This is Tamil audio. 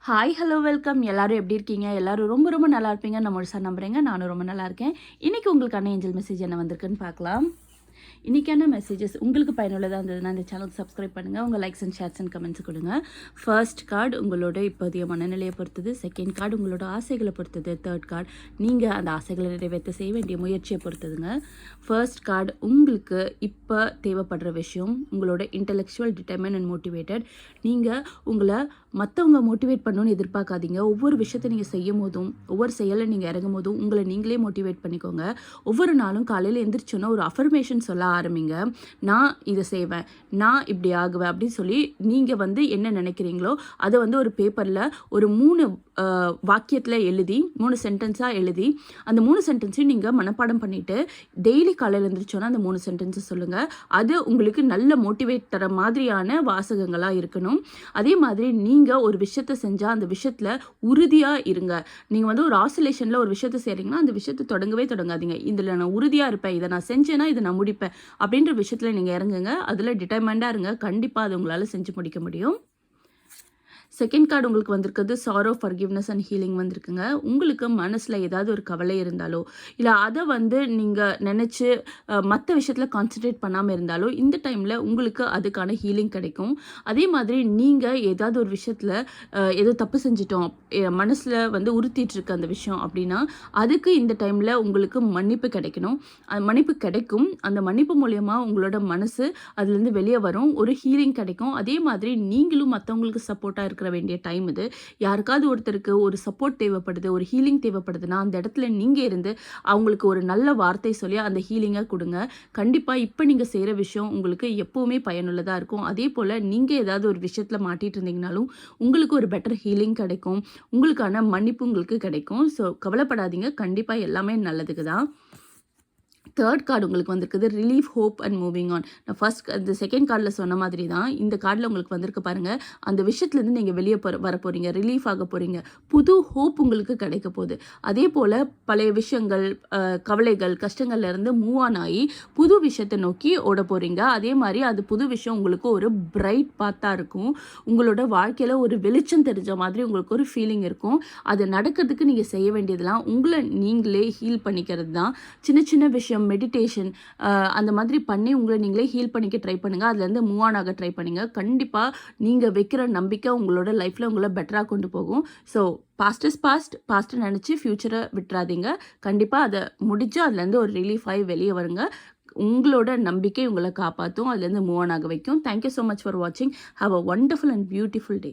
Hi hello welcome. எல்லாரும் எப்படி இருக்கீங்க? எல்லாரும் ரொம்ப ரொம்ப நல்லா இருப்பீங்க நான் முழுசாக நம்புகிறேங்க. நானும் ரொம்ப நல்லா இருக்கேன். இன்றைக்கி உங்களுக்கான ஏஞ்சல் மெசேஜ் என்ன வந்திருக்குன்னு பார்க்கலாம். இன்றைக்கான மெசேஜஸ் உங்களுக்கு பயனுள்ளதாக இருந்ததுன்னா இந்த சேனலுக்கு சப்ஸ்கிரைப் பண்ணுங்கள். உங்கள் likes and shares and comments கொடுங்க. ஃபர்ஸ்ட் கார்டு உங்களோட இப்போதைய மனநிலையை பொறுத்தது. செகண்ட் கார்டு உங்களோட ஆசைகளை பொறுத்தது. தேர்ட் கார்டு நீங்கள் அந்த ஆசைகளை நிறைவேற்ற செய்ய வேண்டிய முயற்சியை பொறுத்ததுங்க. ஃபர்ஸ்ட் கார்டு உங்களுக்கு இப்போ தேவைப்படுற விஷயம் உங்களோட இன்டெலெக்சுவல், டிட்டர்மைன் அண்ட் மோட்டிவேட்டட். நீங்கள் உங்களை மற்றவங்க மோட்டிவேட் பண்ணணும்னு எதிர்பார்க்காதீங்க. ஒவ்வொரு விஷயத்தை நீங்கள் செய்யும் போதும், ஒவ்வொரு செயலை நீங்கள் இறங்கும் போதும் உங்களை நீங்களே மோட்டிவேட் பண்ணிக்கோங்க. ஒவ்வொரு நாளும் காலையில் எந்திரிச்சோன்னா ஒரு அஃபர்மேஷன் சொல்ல ஆரம்பிங்க. நான் இதை செய்வேன், நான் இப்படி ஆகுவேன் அப்படின்னு சொல்லி நீங்கள் என்ன நினைக்கிறீங்களோ அதை ஒரு பேப்பரில் ஒரு 3 வாக்கியத்தில் எழுதி 3 சென்டென்ஸாக எழுதி அந்த 3 சென்டென்ஸையும் நீங்கள் மனப்பாடம் பண்ணிவிட்டு டெய்லி காலையில் எழுந்திரிச்சோன்னா அந்த 3 சென்டென்ஸை சொல்லுங்கள். அது உங்களுக்கு நல்ல மோட்டிவேட் தர மாதிரியான வாசகங்களாக இருக்கணும். அதே மாதிரி நீங்கள் ஒரு விஷயத்தை செஞ்சால் அந்த விஷயத்தில் உறுதியாக இருங்க. நீங்கள் ஒரு ஆசோலேஷனில் ஒரு விஷயத்தை செய்கிறீங்கன்னா அந்த விஷயத்தை தொடங்கவே தொடங்காதீங்க. இதில் நான் உறுதியாக இருப்பேன், இதை நான் செஞ்சேன்னா இதை நான் முடிப்பேன் அப்படின்ற விஷயத்தில் நீங்கள் இறங்குங்க. அதில் டிட்டர்மெண்டாக இருங்க. கண்டிப்பாக அது உங்களால் செஞ்சு முடிக்க முடியும். செகண்ட் கார்டு உங்களுக்கு வந்திருக்கிறது சாரோ, ஃபர்கிவ்னஸ் அண்ட் ஹீலிங் வந்திருக்குங்க. உங்களுக்கு மனசில் ஏதாவது ஒரு கவலை இருந்தாலோ இல்லை அதை நீங்கள் நினச்சி மற்ற விஷயத்தில் கான்சன்ட்ரேட் பண்ணாமல் இருந்தாலோ இந்த டைமில் உங்களுக்கு அதுக்கான ஹீலிங் கிடைக்கும். அதே மாதிரி நீங்கள் ஏதாவது ஒரு விஷயத்தில் ஏதோ தப்பு செஞ்சிட்டோம், மனசில் உறுத்திட்டுருக்கு அந்த விஷயம் அப்படின்னா அதுக்கு இந்த டைமில் உங்களுக்கு மன்னிப்பு கிடைக்கணும். மன்னிப்பு கிடைக்கும். அந்த மன்னிப்பு மூலயமா உங்களோட மனசு அதுலேருந்து வெளியே வரும், ஒரு ஹீலிங் கிடைக்கும். அதே மாதிரி நீங்களும் மற்றவங்களுக்கு சப்போர்ட்டாக இருக்கிற வேண்டிய டைம் இது. யாருக்காவது ஒருத்தருக்கு ஒரு சப்போர்ட் தேவைப்படுது, ஒரு ஹீலிங் தேவைப்படுதுன்னா அந்த இடத்துல நீங்கள் இருந்து அவங்களுக்கு ஒரு நல்ல வார்த்தை சொல்லி அந்த ஹீலிங்கை கொடுங்க. கண்டிப்பாக இப்போ நீங்கள் செய்கிற விஷயம் உங்களுக்கு எப்போவுமே பயனுள்ளதாக இருக்கும். அதே போல் நீங்கள் ஏதாவது ஒரு விஷயத்தில் மாட்டிகிட்டு இருந்தீங்கனாலும் உங்களுக்கு ஒரு பெட்டர் ஹீலிங் கிடைக்கும், உங்களுக்கான மன்னிப்பு உங்களுக்கு கிடைக்கும். ஸோ கவலைப்படாதீங்க, கண்டிப்பாக எல்லாமே நல்லதுக்கு தான். தேர்ட் கார்டு உங்களுக்கு வந்திருக்குது relief, hope and moving on. நான் இந்த செகண்ட் கார்டில் சொன்ன மாதிரி தான் இந்த கார்டில் உங்களுக்கு வந்திருக்கு பாருங்கள். அந்த விஷயத்துலேருந்து நீங்கள் வெளியே வர போகிறீங்க, ரிலீஃப் ஆக போகிறீங்க, புது ஹோப் உங்களுக்கு கிடைக்க போகுது. அதே போல் பழைய விஷயங்கள், கவலைகள், கஷ்டங்கள்லேருந்து மூவ் ஆன் ஆகி புது விஷயத்தை நோக்கி ஓட போகிறீங்க. அதே மாதிரி அது புது விஷயம் உங்களுக்கு ஒரு பிரைட் பாத்தாக இருக்கும். உங்களோட வாழ்க்கையில் ஒரு வெளிச்சம் தெரிஞ்ச மாதிரி உங்களுக்கு ஒரு ஃபீலிங் இருக்கும். அது நடக்கிறதுக்கு நீங்கள் செய்ய வேண்டியதெல்லாம் உங்களை நீங்களே ஹீல் பண்ணிக்கிறது தான். சின்ன சின்ன விஷயம், மெடிடேஷன் அந்த மாதிரி பண்ணி உங்களை நீங்களே ஹீல் பண்ணிக்க ட்ரை பண்ணுங்கள். அதுலேருந்து மூவ் ஆன் ஆக ட்ரை பண்ணுங்கள். கண்டிப்பாக நீங்கள் வைக்கிற நம்பிக்கை உங்களோட லைஃப்பில் உங்களை பெட்டராக கொண்டு போகும். ஸோ பாஸ்ட் இஸ் பாஸ்ட்டு நினச்சி ஃப்யூச்சரை விட்டுறாதீங்க. கண்டிப்பாக அதை முடிச்சு அதுலேருந்து ஒரு ரிலீஃப் ஆகி வெளியே வருங்க. உங்களோட நம்பிக்கை உங்களை காப்பாற்றும், அதுலேருந்து மூவ் ஆன் ஆக வைக்கும். தேங்க்யூ ஸோ மச் ஃபார் வாட்சிங். Have a wonderful and beautiful day.